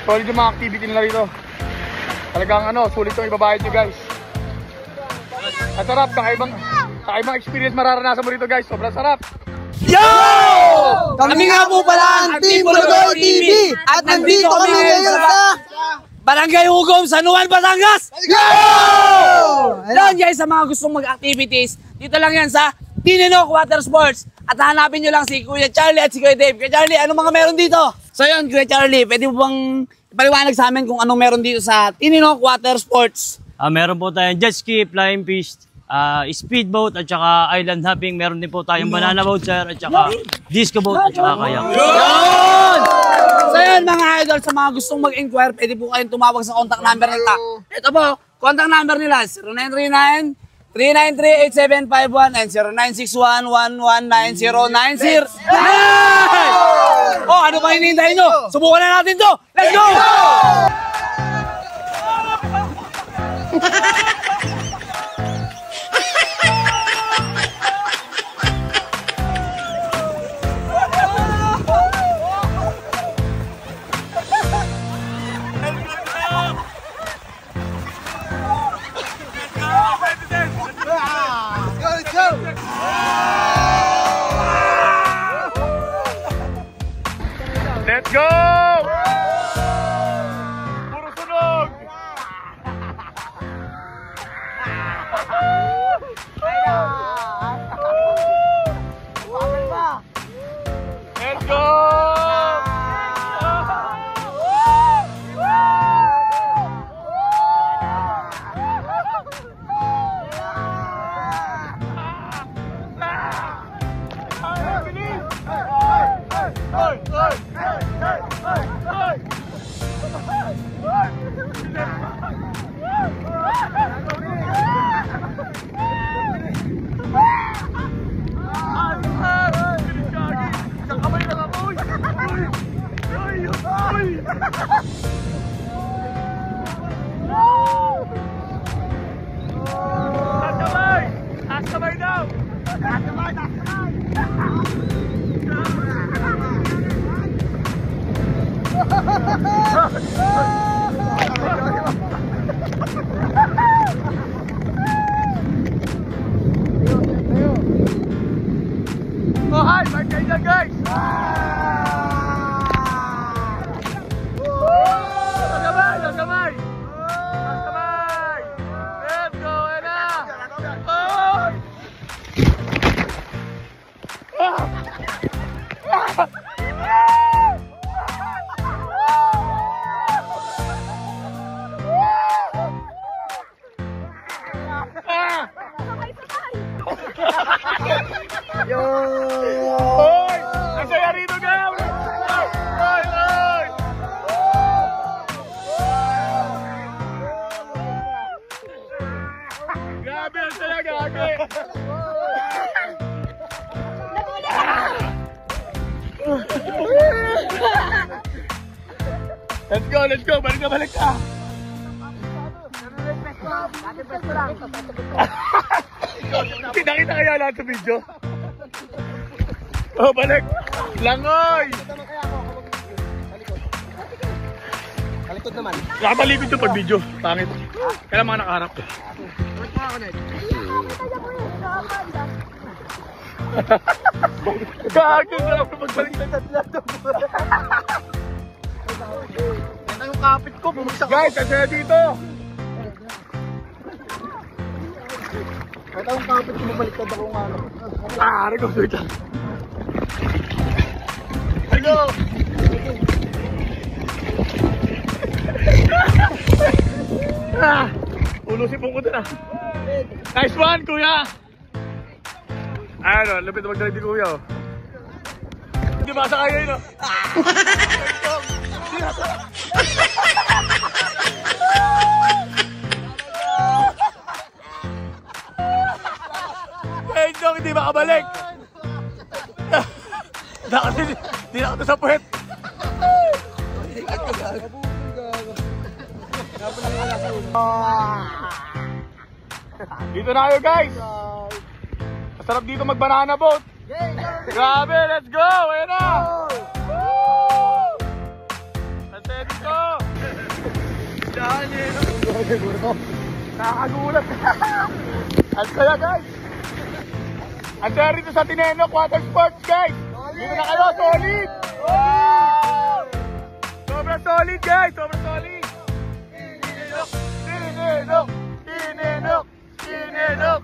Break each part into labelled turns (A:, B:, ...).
A: Solid yung mga activity nila rito. Talagang ano, sulit yung ibabayad nyo guys. At sarap, kakaibang experience mararanasan mo rito guys. Sobrang sarap.
B: Yo! Kami nga po pala ang Team Pulogoy TV at nandito kami ngayon sa Barangay Hugom, San Juan, Batangas! Yo! Doon guys, sa mga gustong mag-activities, dito lang yan sa Tininok Water Sports. At hanapin nyo lang si Kuya Charlie at si Kuya Dave. Kuya Charlie, anong mga meron dito? So yun, Kuya Charlie, pwede mo bang ipaliwanag sa amin kung anong meron dito sa Tininok Water Sports?
C: Meron po tayong jet ski, flying fish, speedboat at saka island hopping. Meron din po tayong banana boat sir at saka disco boat at saka kayak.
B: Yun! So yun mga idol, sa mga gustong mag-inquire, pwede po kayong tumawag sa contact number nila. Ito po, contact number nila 0939-393-8751 and 0961-119-090. Oh, ano pa hinihintay nyo? Subukan na natin to! Let's go!
A: Let's go! Puro sunog! Let's go! Oh, hi! Bye kayo dyan, guys! Nagamay! Nagamay! Nagamay! Let's go! Ena! Oh! Yo! Hoy! Ang saya rito, guys! Hoy! Hoy! Grabe ang saya, gagi! Let's go! Let's go! Balik na balik ka! Pinakita kaya lahat sa video? Oh, balik! Langoy! Talikod naman. Nakatalikod yung pag video. Pangit. Kailan mga nakaharap. Gagi! Grabe magbalik na tatla. Yan ang kapit ko. Guys, asya dito. Kahit akong kapit ko mabaliktad ako nga ano. Record lang. Hello! Ulusin po ko dun ah. Nice one, kuya! Ano, lapit na magdali din kuya oh. Hindi masa kayo yun oh. Dong, hindi makabalik. Hindi na ako sa puwet. Dito na kayo guys. Masarap dito mag-banana boat. Grabe, let's go! Ayan na! Let's go! Nakakagulat. Ang saya guys. Ang saya rito sa Tinenok Water Sports guys. Dito na kayo, solid. Sobrang solid guys, sobrang solid. Tinenok, Tinenok, Tinenok, Tinenok.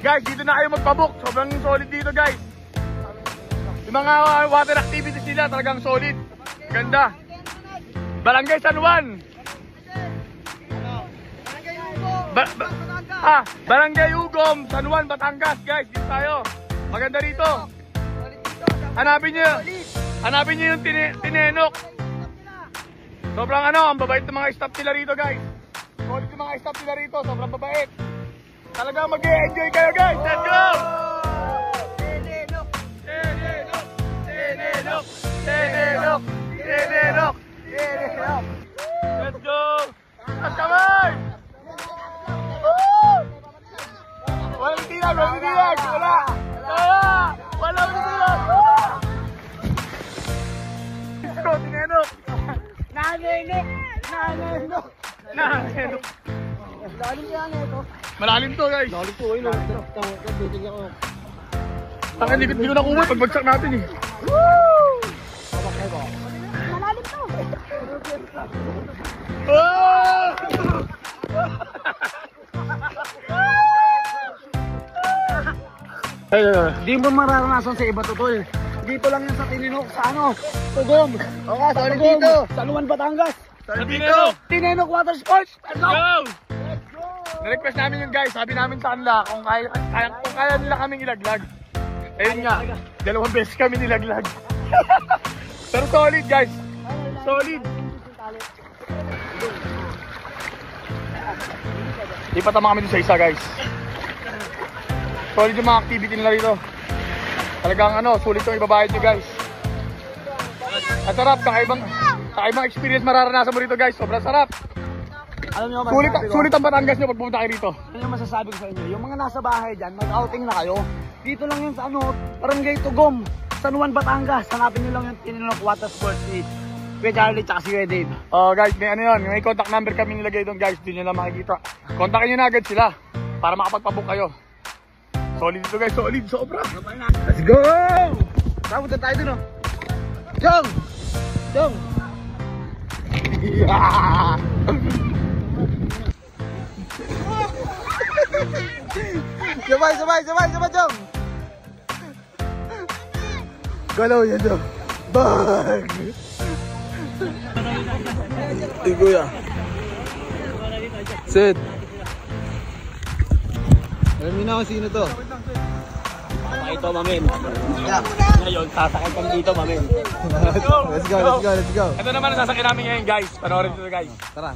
A: Guys, dito na kayo magpabook. Sobrang solid dito guys. Yung mga water activities nila talagang solid. Ganda. Barangay San Juan. Barangay Ugom, San Juan, Batangas guys. Dito tayo. Maganda rito. Hanapin nyo yung Tinenok. Sobrang ang babait ng mga staff nila rito guys. Solid yung mga staff nila rito. Sobrang babait. Talagang mag-e-enjoy kayo guys. Let's go! Tinenok! Tinenok! Tinenok! Tinenok! Tinenok! Tinenok! Let's go! At kamay! Woo! Walang tilag! Walang tilag! Wala! Wala! Walang tilag! Let's go! Tinenok! Nanenok! Nanenok! Nanenok! Lalim kaya nga ito. Malalim to guys. Malalim to. Ayun o. Tangan, hindi ko nakuha. Pagbagsak natin eh. Woo! Malalim to.
B: Di mo mararanasan sa iba to tol. Dito lang yan sa Tinenok, sa Tugom. Okay, solid dito. San Juan, Batangas.
A: Sa Tinenok!
B: Tinenok Water Sports.
A: Let's go! Na-request namin yun guys. Sabi namin sa kanila kung kaya nila kaming ilaglag. Ayun nga, 2 beses kami nilaglag. Pero solid guys. Solid. Ipatama kami dun sa isa guys. Solid yung mga activity nila rito. Talagang sulit yung ibabayad nyo guys. At sarap, kakaibang experience mararanasan mo rito guys. Sobrang sarap.
B: Alam niyo ba?
A: Sulit ang Batangas nyo pag pumunta kayo rito.
B: Ano yung masasabi ko sa inyo? Yung mga nasa bahay dyan, mag-outing na kayo. Dito lang yun sa Barangay Tugom, San Juan, Batangas. Hanapin nyo lang yung Tinenok Water Sports ni Kuya Charlie tsaka si Kuya Dave.
A: Guys, may contact number kami nilagay doon guys. Doon nyo lang makikita. Kontakin nyo na agad sila para makapagpabook kayo. Solid dito guys, solid, sobra.
B: Let's go! Punta tayo dun Jong! Jong! Sabay, Jong! Galaw yan, Jong! Bag! Hey, kuya. Sit! Alam niyo na kung sino to?
C: Ito, mamin. Ngayon, sasakit kami dito, mamin.
B: Let's go.
A: Ito naman ang sasakyan namin ngayon guys. Panoorin dito guys.
B: Tara.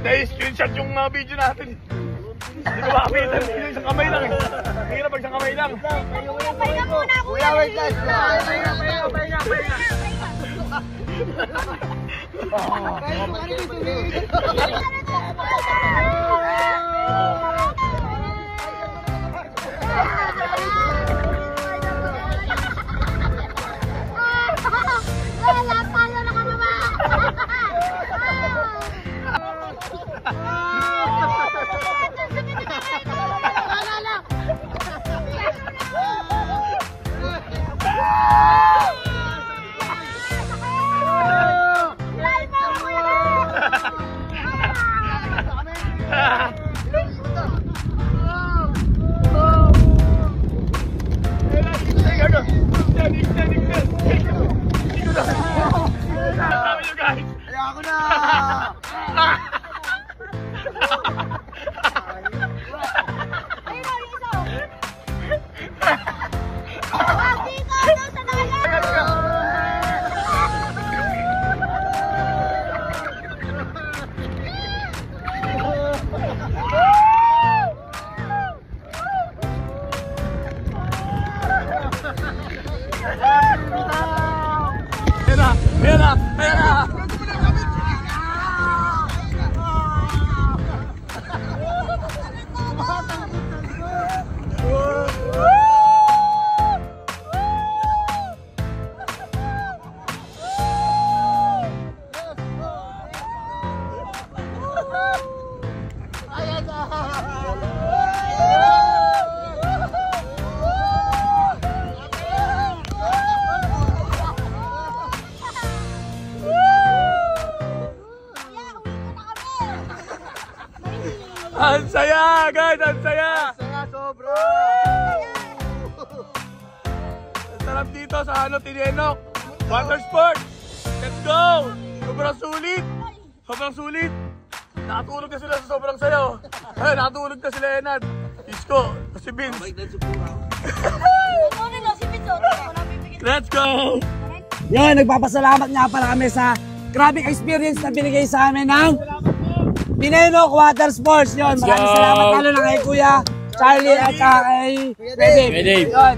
A: Na-screenshot yung video natin. Hindi ko makapitan. Isang kamay lang eh. Hindi na pag isang kamay lang.
D: Pahinga muna, kuya. Wait lang.
A: guys, ang saya!
B: Saya sobra.
A: Ang sarap dito sa Tinenok. Water sports! Let's go! Sobrang sulit! Sobrang sulit! Nakatulog na sila sa sobrang sayo. Ay, nakatulog na sila, Enad. Isko, si Vince. Let's go!
B: Yun, nagpapasalamat nga pala kami sa grabing experience na binigay sa amin ng Tinenok Water Sports. Yun, maraming salamat lalo na kay Kuya Charlie at kay Dave. Yun.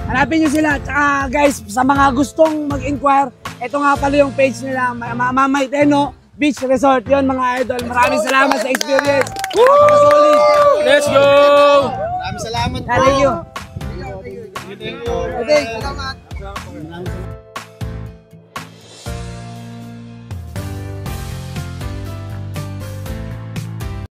B: Hanapin nyo sila. Tsaka guys, sa mga gustong mag-inquire, ito nga pala yung page nila, Mamay Teno Beach Resort. Yun mga idol, maraming salamat sa experience. Napaka-solid.
A: Let's go!
B: Thank you. Thank you. Salamat.